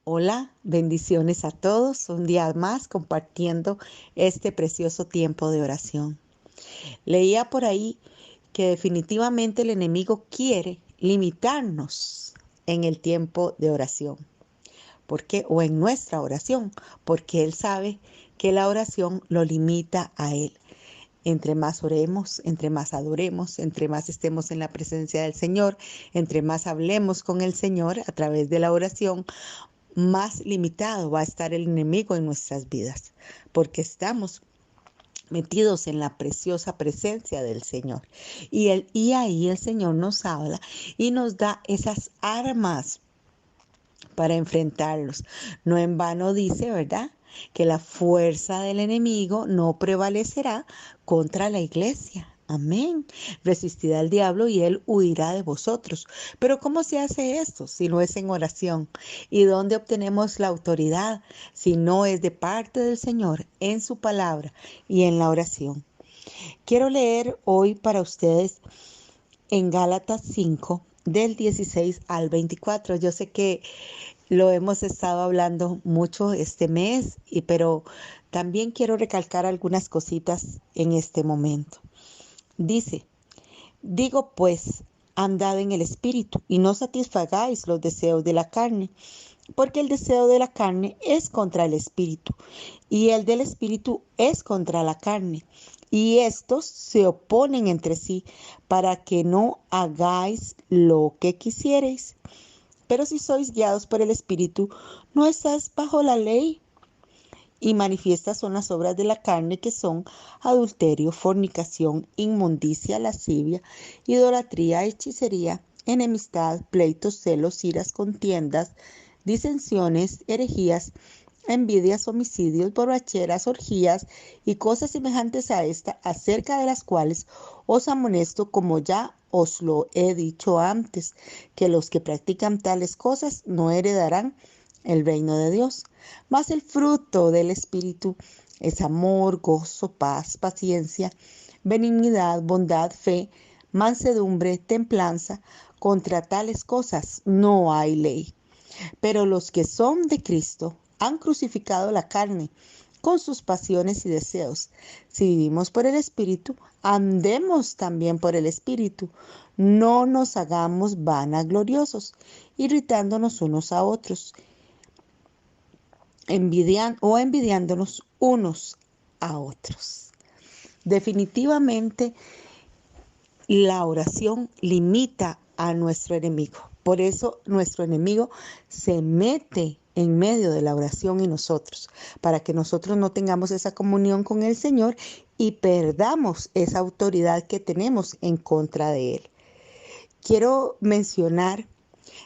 Hola, bendiciones a todos. Un día más compartiendo este precioso tiempo de oración. Leía por ahí que definitivamente el enemigo quiere limitarnos en el tiempo de oración. ¿Por qué? O en nuestra oración, porque él sabe que la oración lo limita a él. Entre más oremos, entre más adoremos, entre más estemos en la presencia del Señor, entre más hablemos con el Señor a través de la oración, más limitado va a estar el enemigo en nuestras vidas, porque estamos metidos en la preciosa presencia del Señor. Y ahí el Señor nos habla y nos da esas armas para enfrentarlos. No en vano dice, ¿verdad?, que la fuerza del enemigo no prevalecerá contra la iglesia. Amén. Resistid al diablo y él huirá de vosotros. Pero ¿cómo se hace esto si no es en oración? ¿Y dónde obtenemos la autoridad si no es de parte del Señor en su palabra y en la oración? Quiero leer hoy para ustedes en Gálatas 5, del 16 al 24. Yo sé que lo hemos estado hablando mucho este mes, pero también quiero recalcar algunas cositas en este momento. Dice, digo pues, andad en el Espíritu y no satisfagáis los deseos de la carne, porque el deseo de la carne es contra el Espíritu y el del Espíritu es contra la carne. Y estos se oponen entre sí para que no hagáis lo que quisierais. Pero si sois guiados por el Espíritu, no estás bajo la ley. Y manifiestas son las obras de la carne, que son adulterio, fornicación, inmundicia, lascivia, idolatría, hechicería, enemistad, pleitos, celos, iras, contiendas, disensiones, herejías, envidias, homicidios, borracheras, orgías y cosas semejantes a esta, acerca de las cuales os amonesto, como ya os lo he dicho antes, que los que practican tales cosas no heredarán el reino de Dios. Mas el fruto del Espíritu es amor, gozo, paz, paciencia, benignidad, bondad, fe, mansedumbre, templanza. Contra tales cosas no hay ley. Pero los que son de Cristo han crucificado la carne con sus pasiones y deseos. Si vivimos por el Espíritu, andemos también por el Espíritu. No nos hagamos vanagloriosos, irritándonos unos a otros, envidiándonos unos a otros. Definitivamente, la oración limita a nuestro enemigo. Por eso nuestro enemigo se mete en medio de la oración y nosotros, para que nosotros no tengamos esa comunión con el Señor y perdamos esa autoridad que tenemos en contra de Él. Quiero mencionar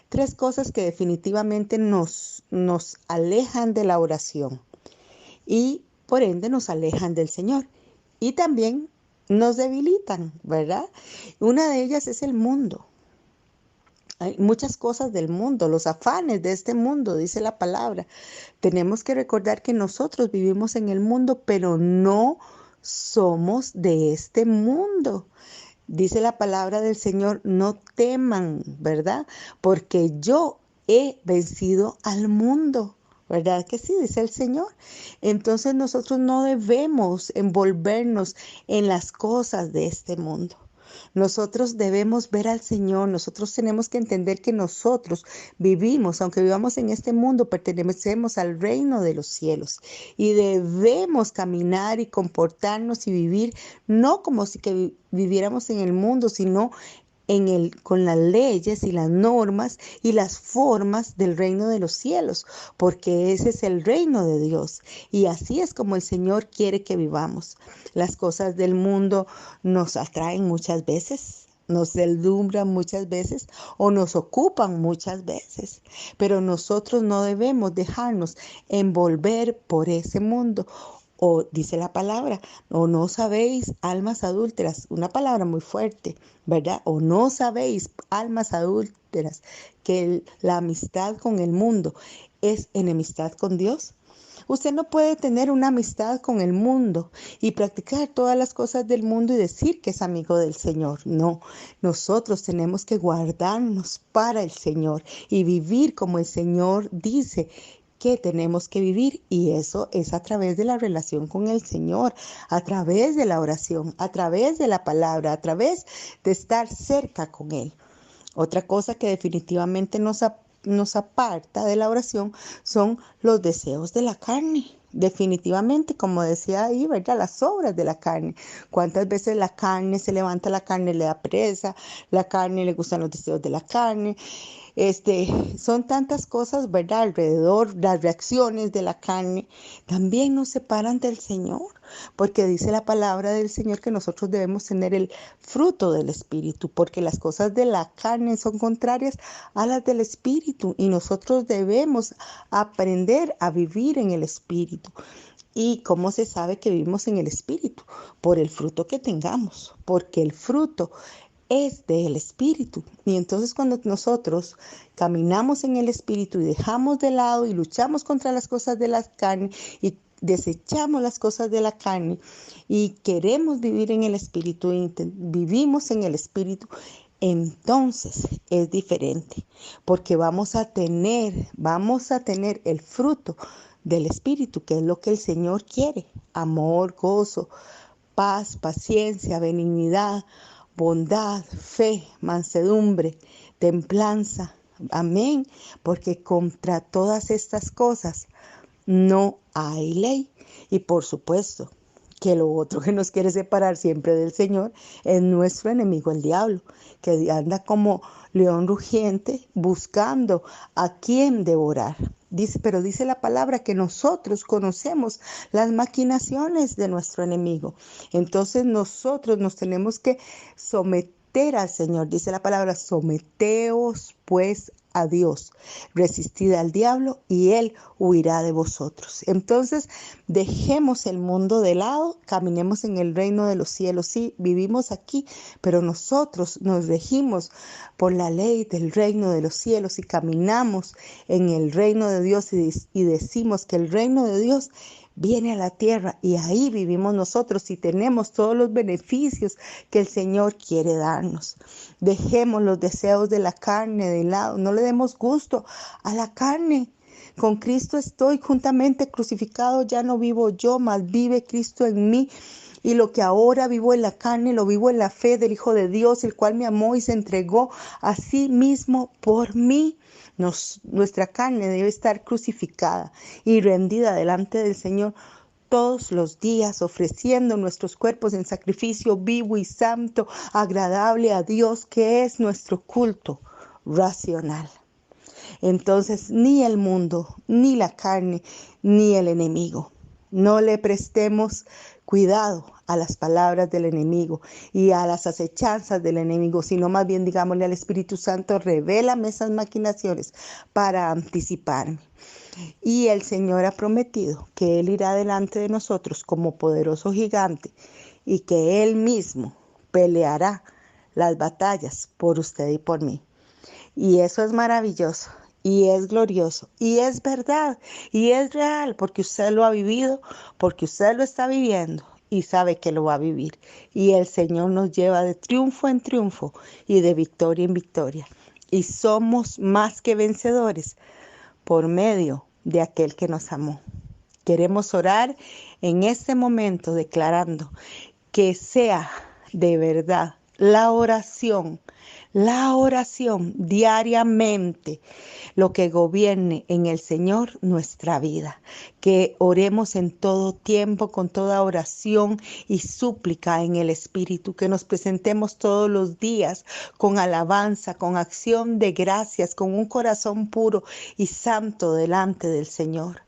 3 cosas que definitivamente nos alejan de la oración y por ende nos alejan del Señor y también nos debilitan, ¿verdad? Una de ellas es el mundo. Hay muchas cosas del mundo, los afanes de este mundo, dice la palabra. Tenemos que recordar que nosotros vivimos en el mundo, pero no somos de este mundo. Dice la palabra del Señor, no teman, ¿verdad? Porque yo he vencido al mundo. ¿Verdad que sí? Dice el Señor. Entonces nosotros no debemos envolvernos en las cosas de este mundo. Nosotros debemos ver al Señor, nosotros tenemos que entender que nosotros vivimos, aunque vivamos en este mundo, pertenecemos al reino de los cielos y debemos caminar y comportarnos y vivir no como si que viviéramos en el mundo, sino con las leyes y las normas y las formas del reino de los cielos, porque ese es el reino de Dios y así es como el Señor quiere que vivamos. Las cosas del mundo nos atraen muchas veces, nos deslumbran muchas veces o nos ocupan muchas veces, pero nosotros no debemos dejarnos envolver por ese mundo. O dice la palabra, o no sabéis, almas adúlteras, una palabra muy fuerte, ¿verdad? O no sabéis, almas adúlteras, que la amistad con el mundo es enemistad con Dios. Usted no puede tener una amistad con el mundo y practicar todas las cosas del mundo y decir que es amigo del Señor. No, nosotros tenemos que guardarnos para el Señor y vivir como el Señor dice que tenemos que vivir, y eso es a través de la relación con el Señor, a través de la oración, a través de la palabra, a través de estar cerca con Él. Otra cosa que definitivamente nos aparta de la oración son los deseos de la carne. Definitivamente, como decía ahí, ¿verdad? Las obras de la carne. ¿Cuántas veces la carne se levanta, la carne le da presa, la carne le gustan los deseos de la carne? Son tantas cosas, ¿verdad? Alrededor, las reacciones de la carne también nos separan del Señor, porque dice la palabra del Señor que nosotros debemos tener el fruto del Espíritu, porque las cosas de la carne son contrarias a las del Espíritu y nosotros debemos aprender a vivir en el Espíritu. ¿Y cómo se sabe que vivimos en el Espíritu? Por el fruto que tengamos, porque el fruto es del Espíritu. Y entonces cuando nosotros caminamos en el Espíritu y dejamos de lado y luchamos contra las cosas de la carne y desechamos las cosas de la carne y queremos vivir en el Espíritu y vivimos en el Espíritu, entonces es diferente, porque vamos a tener el fruto del Espíritu, que es lo que el Señor quiere: amor, gozo, paz, paciencia, benignidad, bondad, fe, mansedumbre, templanza. Amén. Porque contra todas estas cosas no hay ley. Y por supuesto que lo otro que nos quiere separar siempre del Señor es nuestro enemigo, el diablo, que anda como león rugiente buscando a quien devorar. Pero dice la palabra que nosotros conocemos las maquinaciones de nuestro enemigo. Entonces nosotros nos tenemos que someter al Señor. Dice la palabra: someteos pues a Dios, resistid al diablo y él huirá de vosotros. Entonces dejemos el mundo de lado, caminemos en el reino de los cielos. Sí, vivimos aquí, pero nosotros nos regimos por la ley del reino de los cielos y caminamos en el reino de Dios y decimos que el reino de Dios viene a la tierra y ahí vivimos nosotros y tenemos todos los beneficios que el Señor quiere darnos. Dejemos los deseos de la carne de lado, no le demos gusto a la carne. Con Cristo estoy juntamente crucificado, ya no vivo yo, mas vive Cristo en mí. Y lo que ahora vivo en la carne, lo vivo en la fe del Hijo de Dios, el cual me amó y se entregó a sí mismo por mí. Nuestra carne debe estar crucificada y rendida delante del Señor todos los días, ofreciendo nuestros cuerpos en sacrificio vivo y santo, agradable a Dios, que es nuestro culto racional. Entonces, ni el mundo, ni la carne, ni el enemigo. No le prestemos cuidado a las palabras del enemigo y a las acechanzas del enemigo, sino más bien digámosle al Espíritu Santo: revélame esas maquinaciones para anticiparme. Y el Señor ha prometido que Él irá delante de nosotros como poderoso gigante y que Él mismo peleará las batallas por usted y por mí. Y eso es maravilloso. Y es glorioso, y es verdad, y es real, porque usted lo ha vivido, porque usted lo está viviendo y sabe que lo va a vivir. Y el Señor nos lleva de triunfo en triunfo y de victoria en victoria. Y somos más que vencedores por medio de aquel que nos amó. Queremos orar en este momento declarando que sea de verdad la oración diariamente lo que gobierne en el Señor nuestra vida. Que oremos en todo tiempo, con toda oración y súplica en el Espíritu. Que nos presentemos todos los días con alabanza, con acción de gracias, con un corazón puro y santo delante del Señor.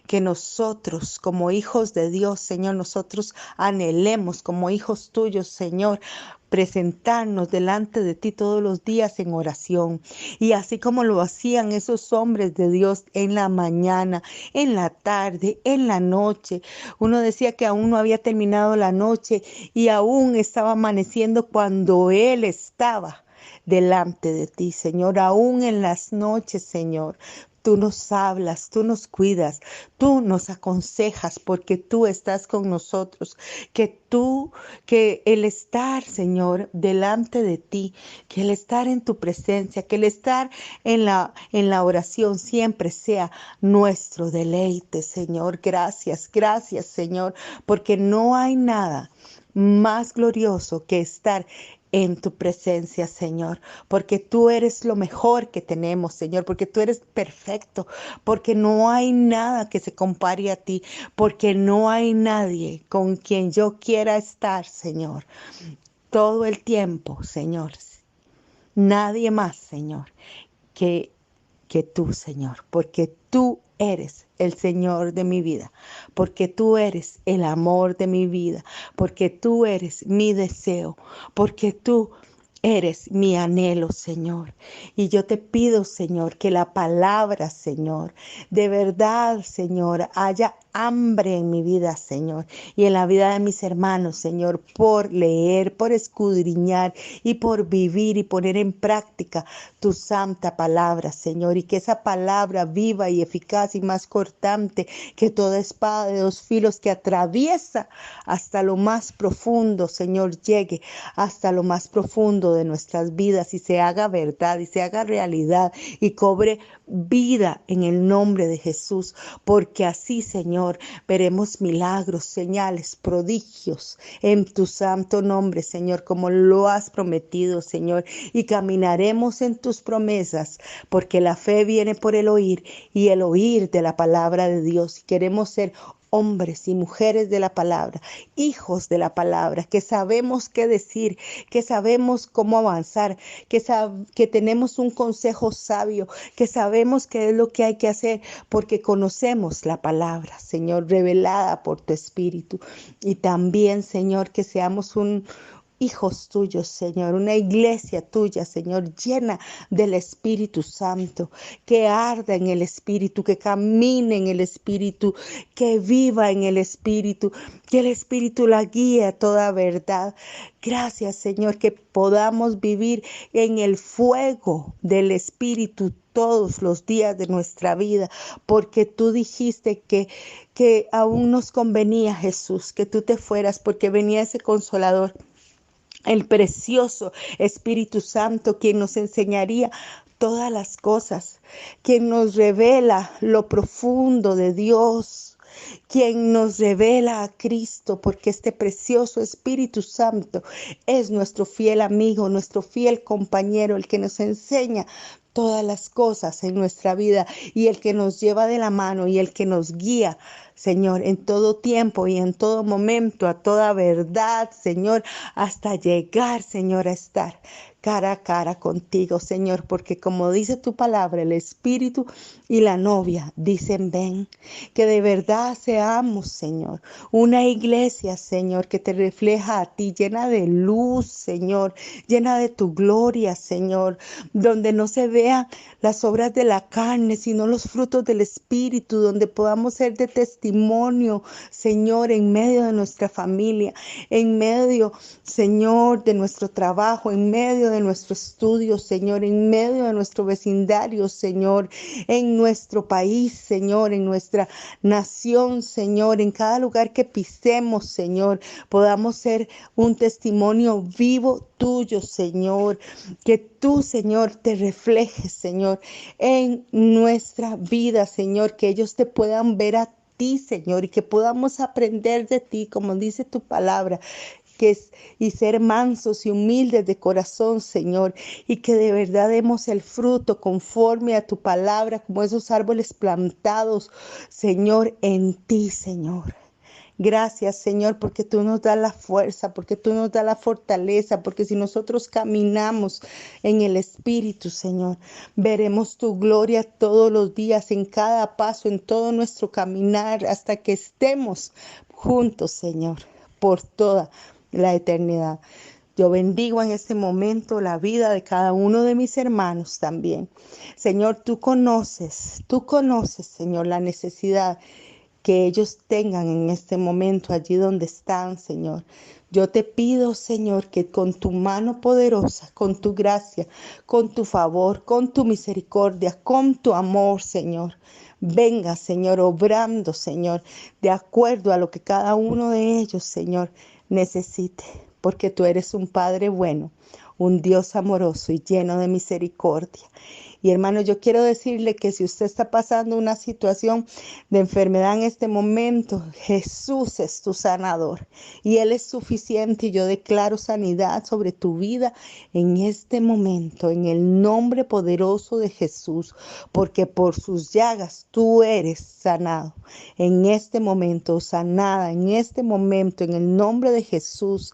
Que nosotros como hijos de Dios, Señor, nosotros anhelemos como hijos tuyos, Señor, presentarnos delante de ti todos los días en oración. Y así como lo hacían esos hombres de Dios en la mañana, en la tarde, en la noche. Uno decía que aún no había terminado la noche y aún estaba amaneciendo cuando Él estaba delante de ti, Señor, aún en las noches, Señor. Tú nos hablas, tú nos cuidas, tú nos aconsejas porque tú estás con nosotros. Que el estar, Señor, delante de ti, que el estar en tu presencia, que el estar en la oración siempre sea nuestro deleite, Señor. Gracias, gracias, Señor, porque no hay nada más glorioso que estar en tu presencia, Señor, porque tú eres lo mejor que tenemos, Señor, porque tú eres perfecto, porque no hay nada que se compare a ti, porque no hay nadie con quien yo quiera estar, Señor, todo el tiempo, Señor. Nadie más, Señor, que tú, Señor, porque tú eres el Señor de mi vida, porque tú eres el amor de mi vida, porque tú eres mi deseo, porque tú eres mi anhelo, Señor. Y yo te pido, Señor, que la palabra, Señor, de verdad, Señor, haya hambre en mi vida, Señor, y en la vida de mis hermanos, Señor, por leer, por escudriñar y por vivir y poner en práctica tu santa palabra, Señor, y que esa palabra viva y eficaz y más cortante que toda espada de dos filos que atraviesa hasta lo más profundo, Señor, llegue hasta lo más profundo de nuestras vidas y se haga verdad y se haga realidad y cobre vida en el nombre de Jesús, porque así, Señor, veremos milagros, señales, prodigios en tu santo nombre, Señor, como lo has prometido, Señor, y caminaremos en tus promesas, porque la fe viene por el oír y el oír de la palabra de Dios. Queremos ser hombres y mujeres de la palabra, hijos de la palabra, que sabemos qué decir, que sabemos cómo avanzar, que tenemos un consejo sabio, que sabemos qué es lo que hay que hacer, porque conocemos la palabra, Señor, revelada por tu Espíritu. Y también, Señor, que seamos hijos tuyos, Señor, una iglesia tuya, Señor, llena del Espíritu Santo, que arda en el Espíritu, que camine en el Espíritu, que viva en el Espíritu, que el Espíritu la guíe a toda verdad. Gracias, Señor, que podamos vivir en el fuego del Espíritu todos los días de nuestra vida, porque tú dijiste que aún nos convenía, Jesús, que tú te fueras, porque venía ese Consolador, el precioso Espíritu Santo, quien nos enseñaría todas las cosas, quien nos revela lo profundo de Dios, quien nos revela a Cristo, porque este precioso Espíritu Santo es nuestro fiel amigo, nuestro fiel compañero, el que nos enseña todas las cosas en nuestra vida y el que nos lleva de la mano y el que nos guía, Señor, en todo tiempo y en todo momento, a toda verdad, Señor, hasta llegar, Señor, a estar cara a cara contigo, Señor, porque como dice tu palabra, el Espíritu y la novia dicen ven, que de verdad seamos, Señor, una iglesia, Señor, que te refleja a ti, llena de luz, Señor, llena de tu gloria, Señor, donde no se vean las obras de la carne, sino los frutos del Espíritu, donde podamos ser de testimonio, Señor, en medio de nuestra familia, en medio, Señor, de nuestro trabajo, en medio de nuestro estudio, Señor, en medio de nuestro vecindario, Señor, en nuestro país, Señor, en nuestra nación, Señor, en cada lugar que pisemos, Señor, podamos ser un testimonio vivo tuyo, Señor, que tú, Señor, te reflejes, Señor, en nuestra vida, Señor, que ellos te puedan ver a ti, Señor, y que podamos aprender de ti, como dice tu palabra, y ser mansos y humildes de corazón, Señor, y que de verdad demos el fruto conforme a tu palabra, como esos árboles plantados, Señor, en ti, Señor. Gracias, Señor, porque tú nos das la fuerza, porque tú nos das la fortaleza, porque si nosotros caminamos en el Espíritu, Señor, veremos tu gloria todos los días, en cada paso, en todo nuestro caminar, hasta que estemos juntos, Señor, por toda la eternidad. Yo bendigo en este momento la vida de cada uno de mis hermanos también. Señor, tú conoces, Señor, la necesidad que ellos tengan en este momento allí donde están, Señor. Yo te pido, Señor, que con tu mano poderosa, con tu gracia, con tu favor, con tu misericordia, con tu amor, Señor, venga, Señor, obrando, Señor, de acuerdo a lo que cada uno de ellos, Señor, necesite, porque tú eres un Padre bueno, un Dios amoroso y lleno de misericordia. Y hermano, yo quiero decirle que si usted está pasando una situación de enfermedad en este momento, Jesús es tu sanador y Él es suficiente. Y yo declaro sanidad sobre tu vida en este momento, en el nombre poderoso de Jesús, porque por sus llagas tú eres sanado. En este momento, sanada, en este momento, en el nombre de Jesús.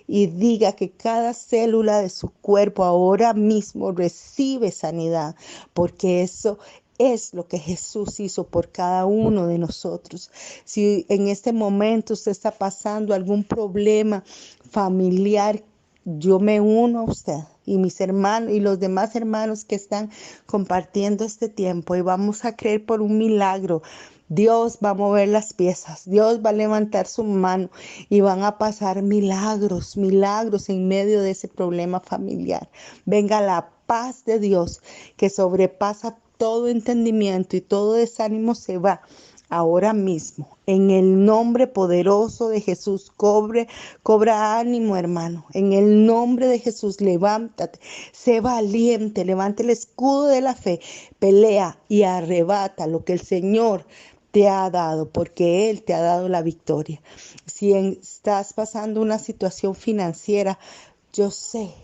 Y diga que cada célula de su cuerpo ahora mismo recibe sanidad, porque eso es lo que Jesús hizo por cada uno de nosotros. Si en este momento usted está pasando algún problema familiar, yo me uno a usted y mis hermanos y los demás hermanos que están compartiendo este tiempo, y vamos a creer por un milagro. Dios va a mover las piezas, Dios va a levantar su mano y van a pasar milagros, milagros en medio de ese problema familiar. Venga la paz de Dios que sobrepasa todo entendimiento, y todo desánimo se va ahora mismo. En el nombre poderoso de Jesús, cobra ánimo, hermano. En el nombre de Jesús, levántate, sé valiente, levante el escudo de la fe, pelea y arrebata lo que el Señor te ha dado, porque Él te ha dado la victoria. Si estás pasando una situación financiera, yo sé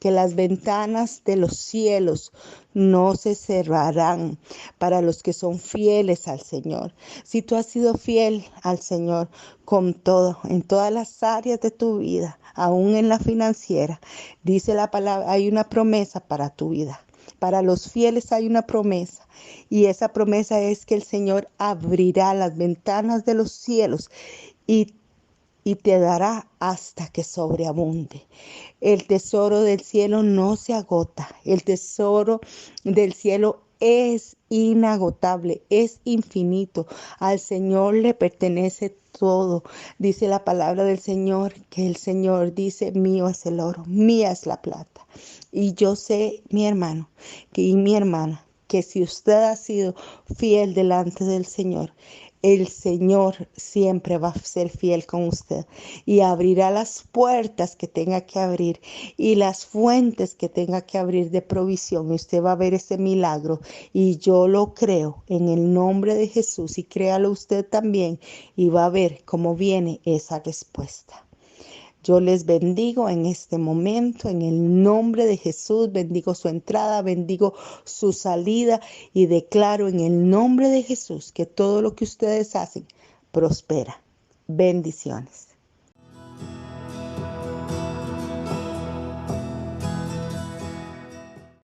que las ventanas de los cielos no se cerrarán para los que son fieles al Señor. Si tú has sido fiel al Señor con todo, en todas las áreas de tu vida, aún en la financiera, dice la palabra, hay una promesa para tu vida. Para los fieles hay una promesa, y esa promesa es que el Señor abrirá las ventanas de los cielos y te dará hasta que sobreabunde. El tesoro del cielo no se agota. El tesoro del cielo es inagotable, es infinito. Al Señor le pertenece todo. Dice la palabra del Señor que el Señor dice, mío es el oro, mía es la plata. Y yo sé, mi hermano y mi hermana, que si usted ha sido fiel delante del Señor, el Señor siempre va a ser fiel con usted y abrirá las puertas que tenga que abrir y las fuentes que tenga que abrir de provisión. Y usted va a ver ese milagro, y yo lo creo en el nombre de Jesús, y créalo usted también, y va a ver cómo viene esa respuesta. Yo les bendigo en este momento, en el nombre de Jesús. Bendigo su entrada, bendigo su salida, y declaro en el nombre de Jesús que todo lo que ustedes hacen prospera. Bendiciones.